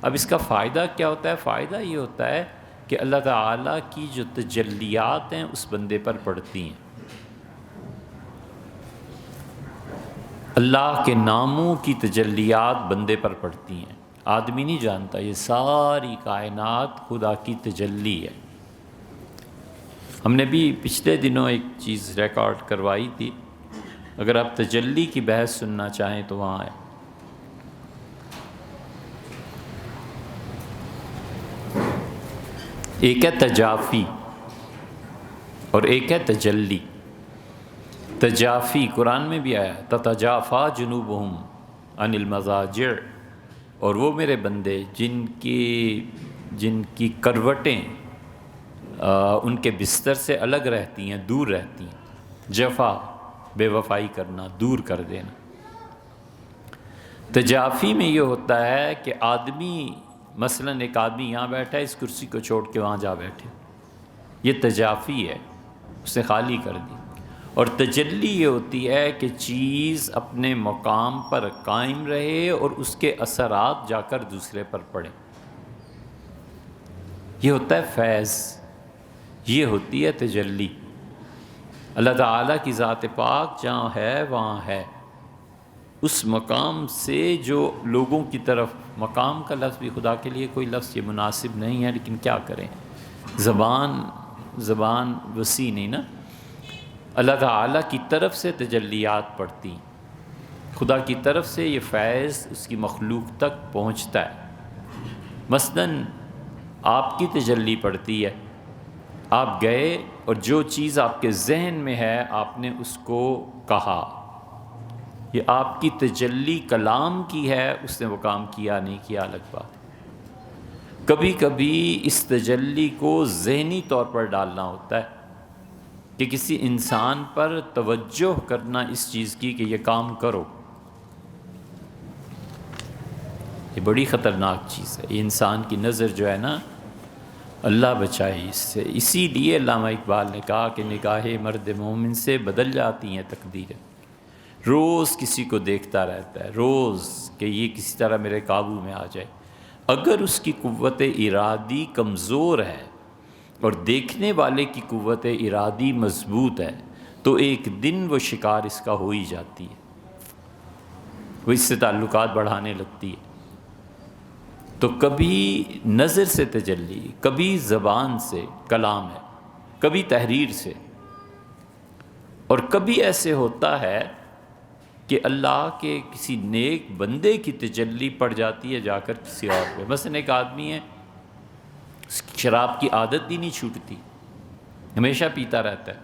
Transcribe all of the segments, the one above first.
اب اس کا فائدہ کیا ہوتا ہے؟ فائدہ یہ ہوتا ہے کہ اللہ تعالیٰ کی جو تجلیات ہیں اس بندے پر پڑتی ہیں، اللہ کے ناموں کی تجلیات بندے پر پڑتی ہیں۔ آدمی نہیں جانتا، یہ ساری کائنات خدا کی تجلی ہے۔ ہم نے بھی پچھلے دنوں ایک چیز ریکارڈ کروائی تھی، اگر آپ تجلی کی بحث سننا چاہیں تو وہاں ہے۔ ایک ہے تجافی اور ایک ہے تجلی۔ تجافی قرآن میں بھی آیا، تتجافا جنوبہم عن المضاجع، اور وہ میرے بندے جن کی کروٹیں ان کے بستر سے الگ رہتی ہیں، دور رہتی ہیں۔ جفا بے وفائی کرنا، دور کر دینا۔ تجافی میں یہ ہوتا ہے کہ آدمی، مثلاً ایک آدمی یہاں بیٹھا ہے، اس کرسی کو چھوڑ کے وہاں جا بیٹھے، یہ تجافی ہے، اسے خالی کر دی۔ اور تجلی یہ ہوتی ہے کہ چیز اپنے مقام پر قائم رہے اور اس کے اثرات جا کر دوسرے پر پڑیں، یہ ہوتا ہے فیض، یہ ہوتی ہے تجلی۔ اللہ تعالیٰ کی ذات پاک جہاں ہے وہاں ہے، اس مقام سے جو لوگوں کی طرف، مقام کا لفظ بھی خدا کے لیے کوئی لفظ یہ مناسب نہیں ہے، لیکن کیا کریں، زبان وسیع نہیں نا۔ اللہ تعالیٰ کی طرف سے تجلیات پڑتی ہیں، خدا کی طرف سے یہ فیض اس کی مخلوق تک پہنچتا ہے۔ مثلاً آپ کی تجلی پڑتی ہے، آپ گئے اور جو چیز آپ کے ذہن میں ہے آپ نے اس کو کہا، یہ آپ کی تجلی کلام کی ہے، اس نے وہ کام کیا نہیں کیا الگ بات ہے۔ کبھی کبھی اس تجلی کو ذہنی طور پر ڈالنا ہوتا ہے کہ کسی انسان پر توجہ کرنا اس چیز کی کہ یہ کام کرو، یہ بڑی خطرناک چیز ہے۔ یہ انسان کی نظر جو ہے نا، اللہ بچائے اس سے۔ اسی لیے علامہ اقبال نے کہا کہ نگاہ مرد مومن سے بدل جاتی ہیں تقدیریں۔ روز کسی کو دیکھتا رہتا ہے، روز کہ یہ کسی طرح میرے قابو میں آ جائے۔ اگر اس کی قوت ارادی کمزور ہے اور دیکھنے والے کی قوت ارادی مضبوط ہے تو ایک دن وہ شکار اس کا ہو ہی جاتی ہے، وہ اس سے تعلقات بڑھانے لگتی ہے۔ تو کبھی نظر سے تجلی، کبھی زبان سے کلام ہے، کبھی تحریر سے، اور کبھی ایسے ہوتا ہے کہ اللہ کے کسی نیک بندے کی تجلی پڑ جاتی ہے جا کر کسی اور پہ۔ مثلا ایک آدمی ہے، اس کی شراب کی عادت بھی نہیں چھوٹتی، ہمیشہ پیتا رہتا ہے،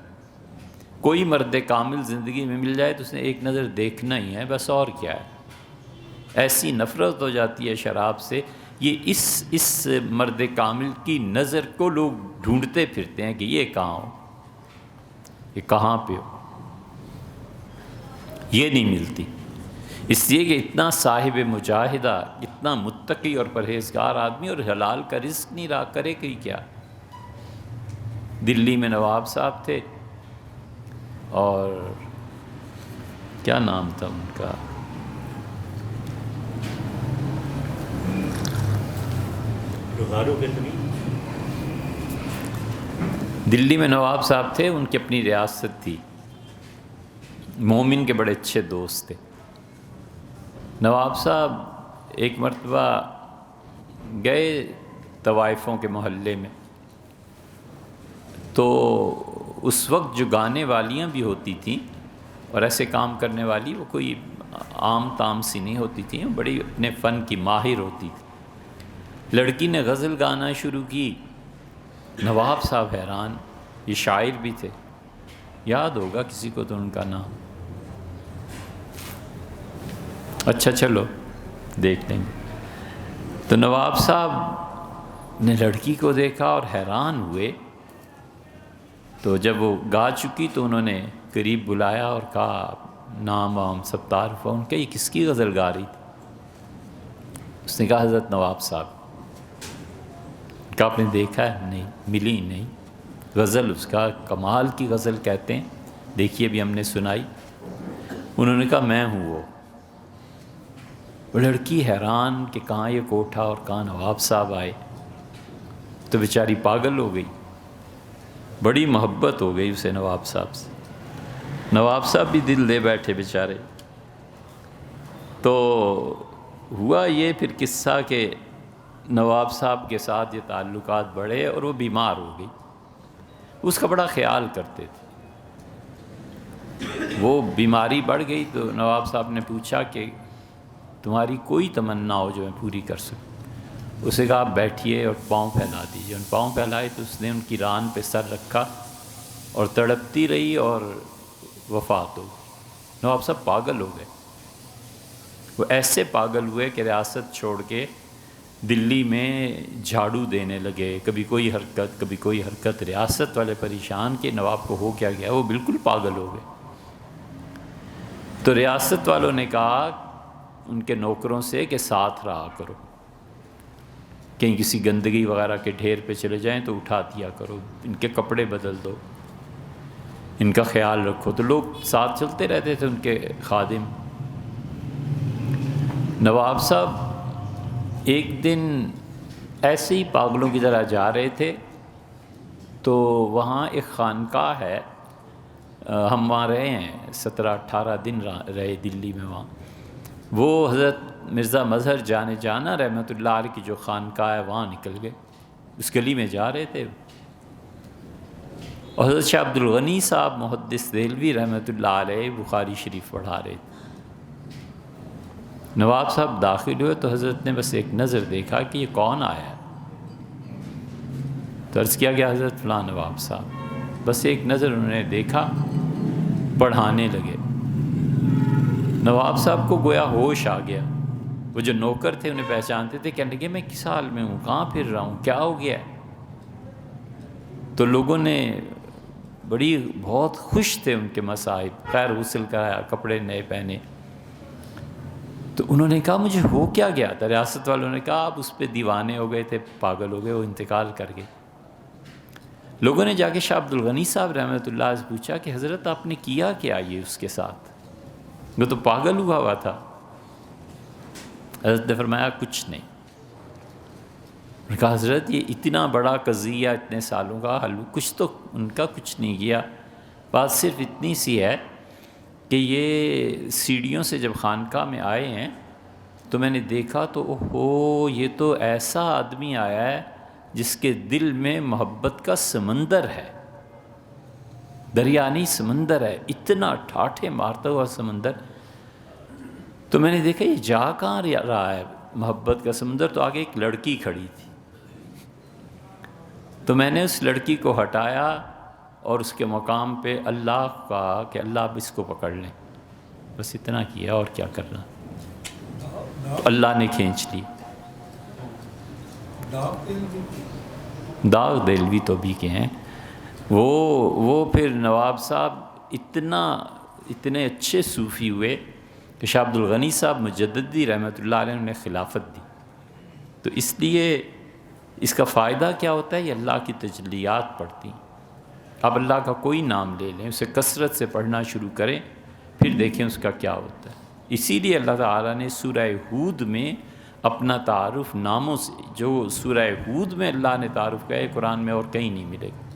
کوئی مرد کامل زندگی میں مل جائے تو اس نے ایک نظر دیکھنا ہی ہے، بس اور کیا ہے۔ ایسی نفرت ہو جاتی ہے شراب سے، یہ اس مرد کامل کی نظر کو لوگ ڈھونڈتے پھرتے ہیں کہ یہ کہاں ہو، یہ کہاں پہ ہو، یہ نہیں ملتی۔ اس لیے کہ اتنا صاحب مجاہدہ، اتنا متقی اور پرہیزگار آدمی، اور حلال کا رزق نہیں رہا، کرے کوئی کیا۔ دلی میں نواب صاحب تھے، اور کیا نام تھا ان کا، دلی میں نواب صاحب تھے، ان کی اپنی ریاست تھی، مومن کے بڑے اچھے دوست تھے۔ نواب صاحب ایک مرتبہ گئے طوائفوں کے محلے میں، تو اس وقت جو گانے والیاں بھی ہوتی تھیں اور ایسے کام کرنے والی، وہ کوئی عام تام سی نہیں ہوتی تھیں، بڑی اپنے فن کی ماہر ہوتی تھی۔ لڑکی نے غزل گانا شروع کی، نواب صاحب حیران، یہ شاعر بھی تھے، یاد ہوگا کسی کو تو ان کا نام، اچھا چلو دیکھ لیں گے۔ تو نواب صاحب نے لڑکی کو دیکھا اور حیران ہوئے، تو جب وہ گا چکی تو انہوں نے قریب بلایا اور کہا، نام وام سب تعارف ہوا، ان کا یہ کس کی غزل گا رہی تھی؟ اس نے کہا حضرت نواب صاحب۔ کہا آپ نے دیکھا ہے؟ نہیں، ملی نہیں۔ غزل اس کا کمال کی غزل کہتے ہیں، دیکھیے بھی ہم نے سنائی۔ انہوں نے کہا میں ہوں وہ۔ وہ لڑکی حیران کہ کہاں یہ کوٹھا اور کہاں نواب صاحب آئے، تو بیچاری پاگل ہو گئی، بڑی محبت ہو گئی اسے نواب صاحب سے، نواب صاحب بھی دل دے بیٹھے بیچارے۔ تو ہوا یہ پھر قصہ کہ نواب صاحب کے ساتھ یہ تعلقات بڑھے اور وہ بیمار ہو گئی، اس کا بڑا خیال کرتے تھے۔ وہ بیماری بڑھ گئی تو نواب صاحب نے پوچھا کہ تمہاری کوئی تمنا ہو جو میں پوری کر سکوں؟ اسے کہا آپ بیٹھیے اور پاؤں پھیلا دیجیے۔ ان پاؤں پھیلائے تو اس نے ان کی ران پہ سر رکھا اور تڑپتی رہی اور وفات ہو گئی۔ نواب صاحب پاگل ہو گئے، وہ ایسے پاگل ہوئے کہ ریاست چھوڑ کے دلی میں جھاڑو دینے لگے، کبھی کوئی حرکت کبھی کوئی حرکت۔ ریاست والے پریشان کہ نواب کو ہو کیا گیا، وہ بالکل پاگل ہو گئے۔ تو ریاست والوں نے کہا ان کے نوکروں سے کہ ساتھ رہا کرو، کہیں کسی گندگی وغیرہ کے ڈھیر پہ چلے جائیں تو اٹھا دیا کرو، ان کے کپڑے بدل دو، ان کا خیال رکھو۔ تو لوگ ساتھ چلتے رہتے تھے ان کے خادم۔ نواب صاحب ایک دن ایسے ہی پاگلوں کی طرح جا رہے تھے تو وہاں ایک خانقاہ ہے، ہم وہاں رہے ہیں 17-18 دن رہے دلی میں وہاں۔ وہ حضرت مرزا مظہر جانا رحمۃ اللہ علیہ کی جو خانقاہ ہے وہاں نکل گئے، اس گلی میں جا رہے تھے، اور حضرت شاہ عبد الغنی صاحب محدث دہلوی رحمۃ اللہ علیہ بخاری شریف پڑھا رہے تھے۔ نواب صاحب داخل ہوئے تو حضرت نے بس ایک نظر دیکھا کہ یہ کون آیا ہے، تو عرض کیا گیا حضرت فلاں نواب صاحب۔ بس ایک نظر انہوں نے دیکھا، پڑھانے لگے۔ نواب صاحب کو گویا ہوش آ گیا، وہ جو نوکر تھے انہیں پہچانتے تھے، کہنے لگے میں کس حال میں ہوں، کہاں پھر رہا ہوں، کیا ہو گیا ہے؟ تو لوگوں نے بہت خوش تھے ان کے مصائب، خیر غسل کرایا، کپڑے نئے پہنے۔ تو انہوں نے کہا مجھے ہو کیا گیا تھا؟ ریاست والوں نے کہا آپ اس پہ دیوانے ہو گئے تھے، پاگل ہو گئے، وہ انتقال کر گئے۔ لوگوں نے جا کے شاہ عبد الغنی صاحب رحمۃ اللہ سے پوچھا کہ حضرت آپ نے کیا کیا یہ اس کے ساتھ، وہ تو پاگل ہوا تھا۔ حضرت نے فرمایا کچھ نہیں۔ انہوں نے کہا حضرت یہ اتنا بڑا قضیہ، اتنے سالوں کا حل، کچھ تو ان کا کچھ نہیں کیا، بات صرف اتنی سی ہے کہ یہ سیڑھیوں سے جب خانقاہ میں آئے ہیں تو میں نے دیکھا تو اوہو یہ تو ایسا آدمی آیا ہے جس کے دل میں محبت کا سمندر ہے، دریا نہیں سمندر ہے، اتنا ٹھاٹھے مارتا ہوا سمندر۔ تو میں نے دیکھا یہ جا کہاں رہا ہے محبت کا سمندر، تو آگے ایک لڑکی کھڑی تھی، تو میں نے اس لڑکی کو ہٹایا اور اس کے مقام پہ اللہ کہا کہ اللہ اب اس کو پکڑ لیں، بس اتنا کیا، اور کیا کرنا۔ تو اللہ نے کھینچ لی۔ داغ دہلوی تو بھی کے ہیں وہ پھر نواب صاحب اتنے اچھے صوفی ہوئے کہ شاہ عبد الغنی صاحب مجددی رحمۃ اللہ علیہ نے خلافت دی۔ تو اس لیے اس کا فائدہ کیا ہوتا ہے، یہ اللہ کی تجلیات پڑھتی ہیں۔ آپ اللہ کا کوئی نام لے لیں، اسے کثرت سے پڑھنا شروع کریں، پھر دیکھیں اس کا کیا ہوتا ہے۔ اسی لیے اللہ تعالیٰ نے سورہ ہود میں اپنا تعارف ناموں سے، جو سورہ ہود میں اللہ نے تعارف کیا ہے قرآن میں اور کہیں نہیں ملے گا۔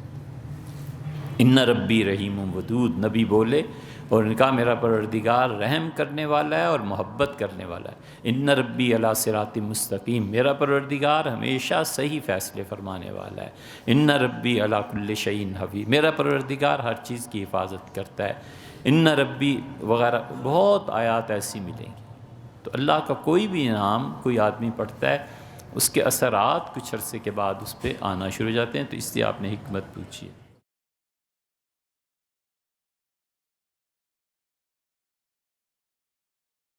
ان ربی رحیم ودود، نبی بولے اور ان کا میرا پروردگار رحم کرنے والا ہے اور محبت کرنے والا ہے۔ ان ربی علی صراط مستقیم، میرا پروردگار ہمیشہ صحیح فیصلے فرمانے والا ہے۔ ان ربی علی کل شیء حفیظ، میرا پروردگار ہر چیز کی حفاظت کرتا ہے۔ ان ربی وغیرہ بہت آیات ایسی ملیں گی۔ تو اللہ کا کوئی بھی نام کوئی آدمی پڑھتا ہے، اس کے اثرات کچھ عرصے کے بعد اس پہ آنا شروع ہو جاتے ہیں۔ تو اس لیے آپ نے حکمت پوچھی ہے۔